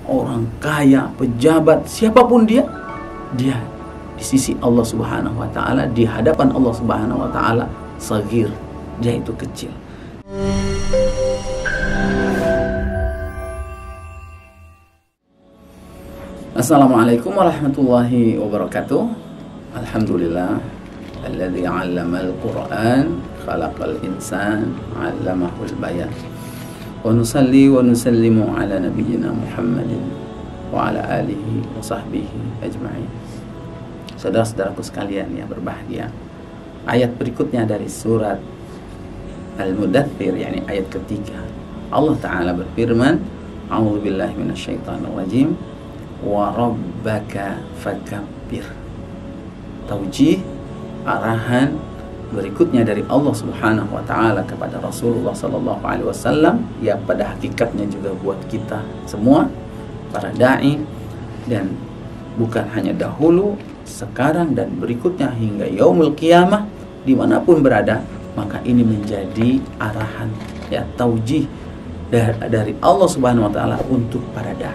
orang kaya, pejabat, siapapun dia di sisi Allah Subhanahu wa taala, di hadapan Allah Subhanahu wa taala saghir, dia itu kecil. Assalamualaikum warahmatullahi wabarakatuh. Alhamdulillah alladzi 'allamal Qur'an khalaqal insan 'allamahul bayan. Wa nusalli wa nusallimu ala nabiyyina Muhammadin wa ala alihi wa sahbihi ajma'in. Saudara-saudaraku sekalian yang berbahagia, ayat berikutnya dari surat Al-Mudaththir, yakni ayat ketiga, Allah Ta'ala berfirman, a'udzubillahi minasyaitonir rajim, wa rabbaka fakabbir. Taujih, arahan berikutnya dari Allah Subhanahu wa taala kepada Rasulullah sallallahu alaihi wasallam, yang pada hakikatnya juga buat kita semua para dai, dan bukan hanya dahulu, sekarang dan berikutnya hingga yaumul qiyamah, dimanapun berada, maka ini menjadi arahan, ya, taujih dari Allah Subhanahu wa taala untuk para dai.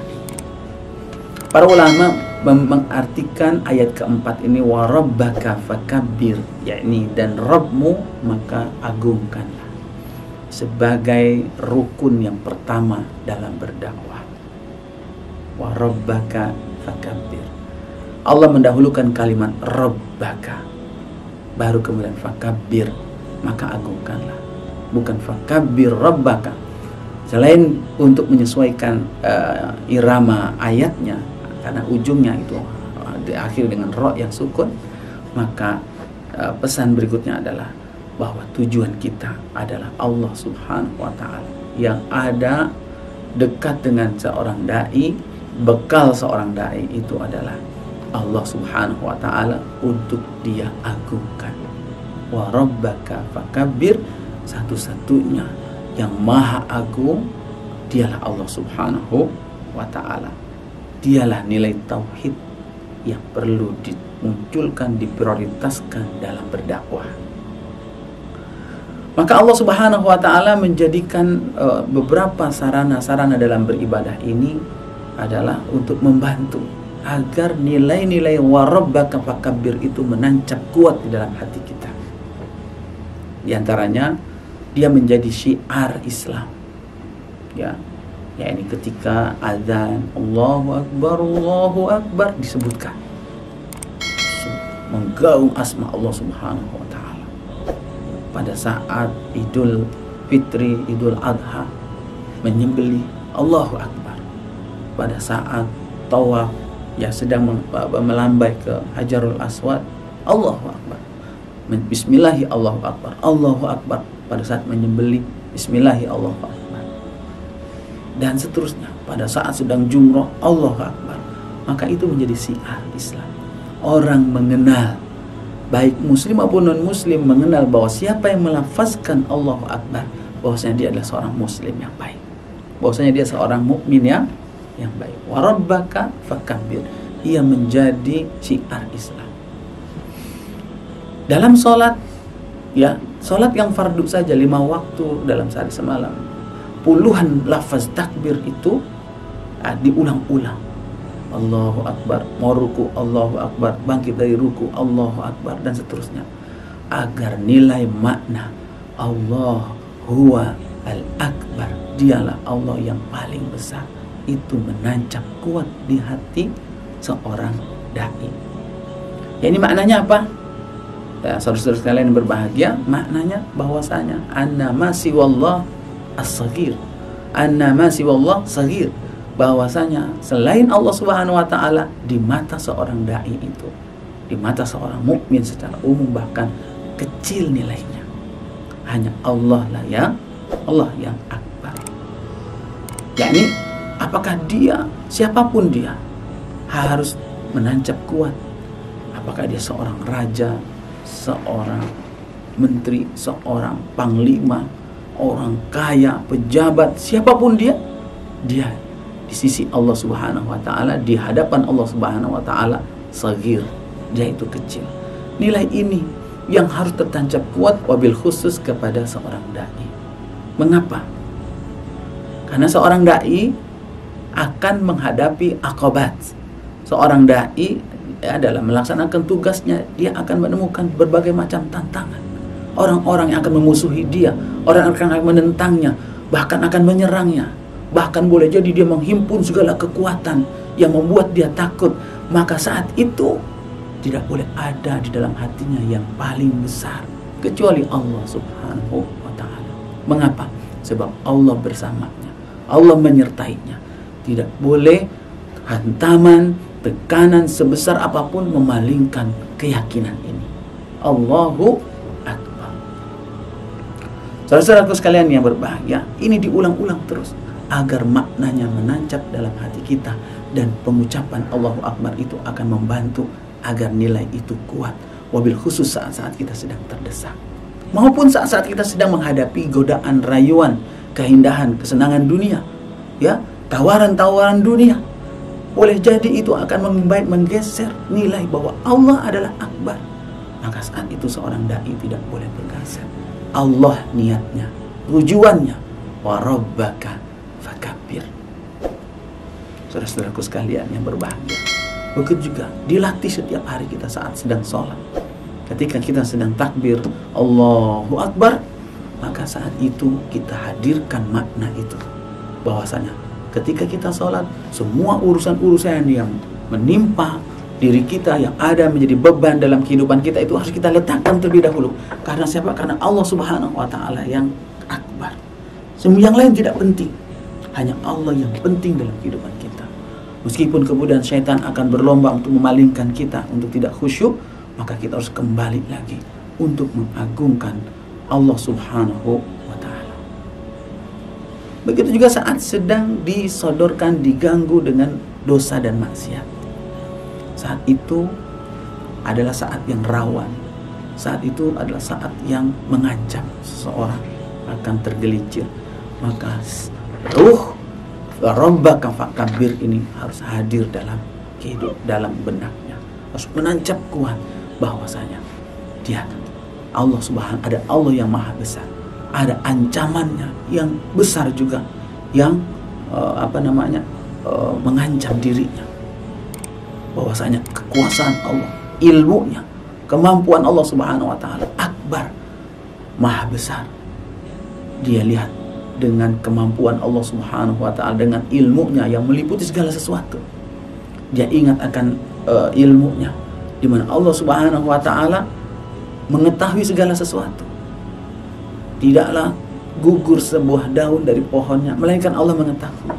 Para ulama mengartikan ayat keempat ini, wa rabbaka fakabbir, yakni dan Rabbmu maka agungkanlah, sebagai rukun yang pertama dalam berdakwah. Wa rabbaka fakabbir. Allah mendahulukan kalimat rabbaka, baru kemudian fakabbir, maka agungkanlah, bukan fakabbir rabbaka. Selain untuk menyesuaikan irama ayatnya, karena ujungnya itu diakhiri dengan ro yang sukun, maka pesan berikutnya adalah bahwa tujuan kita adalah Allah Subhanahu wa taala, yang ada dekat dengan seorang dai. Bekal seorang dai itu adalah Allah Subhanahu wa taala untuk dia agungkan. Wa rabbaka fakabbir, satu-satunya yang maha agung dialah Allah Subhanahu wa taala. Dialah nilai tauhid yang perlu dimunculkan, diprioritaskan dalam berdakwah. Maka Allah Subhanahu wa taala menjadikan beberapa sarana-sarana dalam beribadah ini adalah untuk membantu agar nilai-nilai wa rabbaka fakabbir itu menancap kuat di dalam hati kita. Di antaranya dia menjadi syiar Islam, ya, yakni ketika azan Allahu Akbar disebutkan, menggaung asma Allah Subhanahu wa taala. Pada saat Idul Fitri, Idul Adha, menyembelih Allahu Akbar. Pada saat tawaf, ya, sedang melambai ke Hajarul Aswad, Allahu Akbar. Bismillahi Allahu Akbar, Allahu Akbar. Pada saat menyembelih, Bismillahi Allahu Akbar. Dan seterusnya, pada saat sedang jumroh, Allahu Akbar. Maka itu menjadi syiar Islam. Orang mengenal, baik muslim maupun non muslim, mengenal bahwa siapa yang melafazkan Allahu Akbar, bahwasanya dia adalah seorang muslim yang baik, bahwasanya dia seorang mukmin yang baik. Wa rabbaka fakabbir, ia menjadi syiar Islam. Dalam sholat, ya, sholat yang fardu saja 5 waktu dalam sehari semalam, puluhan lafaz takbir itu diulang-ulang. Allahu Akbar, mau ruku Allahu Akbar, bangkit dari ruku Allahu Akbar, dan seterusnya, agar nilai makna Allah huwa al-akbar, dialah Allah yang paling besar, itu menancap kuat di hati seorang dai. Ya, ini maknanya apa? Ya, saudara-saudara sekalian yang berbahagia, maknanya bahwasanya annama siwallah as-saghir, annama siwallah saghir, bahwasanya selain Allah Subhanahu wa taala di mata seorang dai itu, di mata seorang mukmin secara umum bahkan kecil nilainya. Hanya Allah lah yang akbar. Yakni apakah dia, siapapun dia, harus menancap kuat. Apakah dia seorang raja, seorang menteri, seorang panglima, orang kaya, pejabat, siapapun dia di sisi Allah Subhanahu wa taala, di hadapan Allah Subhanahu wa taala saghir, dia itu kecil. Nilai ini yang harus tertancap kuat, wabil khusus kepada seorang dai. Mengapa? Karena seorang dai akan menghadapi aqabat. Seorang dai dalam melaksanakan tugasnya, dia akan menemukan berbagai macam tantangan. Orang-orang yang akan memusuhi dia, orang akan menentangnya, bahkan akan menyerangnya. Bahkan boleh jadi dia menghimpun segala kekuatan yang membuat dia takut. Maka saat itu tidak boleh ada di dalam hatinya yang paling besar kecuali Allah subhanahu wa ta'ala. Mengapa? Sebab Allah bersamanya, Allah menyertainya. Tidak boleh hantaman, tekanan sebesar apapun memalingkan keyakinan ini. Allahu Akbar. Saudara-saudaraku sekalian yang berbahagia, ini diulang-ulang terus agar maknanya menancap dalam hati kita, dan pengucapan Allahu Akbar itu akan membantu agar nilai itu kuat, wabil khusus saat-saat kita sedang terdesak, maupun saat-saat kita sedang menghadapi godaan, rayuan, keindahan, kesenangan dunia, ya, tawaran-tawaran dunia. Boleh jadi itu akan menggeser nilai bahwa Allah adalah Akbar. Maka saat itu seorang dai tidak boleh bergeser. Allah niatnya, tujuannya, wa rabbaka fakabbir. Saudara-saudaraku sekalian yang berbahagia, begitu juga dilatih setiap hari kita saat sedang sholat. Ketika kita sedang takbir Allahu Akbar, maka saat itu kita hadirkan makna itu, bahwasanya ketika kita sholat, semua urusan-urusan yang menimpa diri kita, yang ada menjadi beban dalam kehidupan kita, itu harus kita letakkan terlebih dahulu. Karena siapa? Karena Allah subhanahu wa ta'ala yang akbar. Semua yang lain tidak penting, hanya Allah yang penting dalam kehidupan kita. Meskipun kemudian syaitan akan berlomba untuk memalingkan kita untuk tidak khusyuk, maka kita harus kembali lagi untuk mengagungkan Allah subhanahu wa ta'ala. Begitu juga saat sedang disodorkan, diganggu dengan dosa dan maksiat. Saat itu adalah saat yang rawan. Saat itu adalah saat yang mengancam seseorang akan tergelincir. Maka ruh Rabbaka fakabbir ini harus hadir dalam hidup, dalam benaknya. Harus menancap kuat bahwasanya dia Allah subhanahu, ada Allah yang maha besar, ada ancamannya yang besar juga, yang mengancam dirinya. Bahwasanya kekuasaan Allah, ilmunya, kemampuan Allah subhanahu wa ta'ala akbar, maha besar. Dia lihat dengan kemampuan Allah subhanahu wa ta'ala, dengan ilmunya yang meliputi segala sesuatu. Dia ingat akan ilmunya, di mana Allah subhanahu wa ta'ala mengetahui segala sesuatu. Tidaklah gugur sebuah daun dari pohonnya, melainkan Allah mengetahui.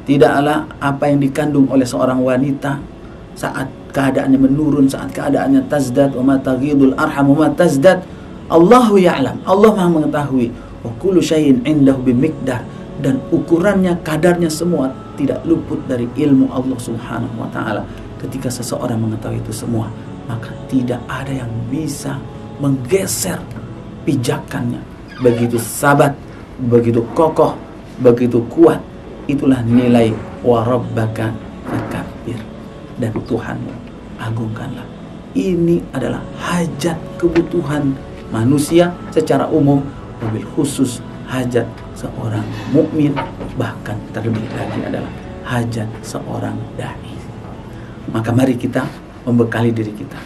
Tidaklah apa yang dikandung oleh seorang wanita saat keadaannya menurun, saat keadaannya tazdad, wa ma taghidul arham wa ma tazdad, Allahu ya'lam, Allah maha mengetahui. Wa kullu syai'in indahu bimiqdar, dan ukurannya, kadarnya semua tidak luput dari ilmu Allah subhanahu wa ta'ala. Ketika seseorang mengetahui itu semua, maka tidak ada yang bisa menggeser pijakannya. Begitu sabat, begitu kokoh, begitu kuat. Itulah nilai wa rabbaka fakabbir, dan Tuhanmu agungkanlah. Ini adalah hajat kebutuhan manusia secara umum, mobil khusus hajat seorang mukmin, bahkan terlebih lagi adalah hajat seorang dai. Maka mari kita membekali diri kita.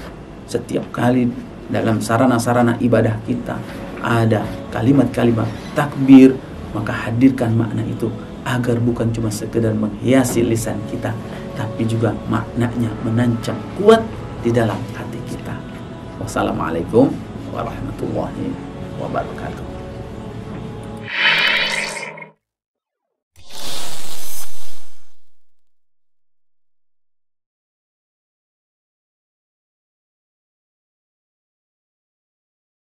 Setiap kali dalam sarana-sarana ibadah kita ada kalimat-kalimat takbir, maka hadirkan makna itu agar bukan cuma sekedar menghiasi lisan kita, tapi juga maknanya menancap kuat di dalam hati kita. Wassalamualaikum warahmatullahi wabarakatuh.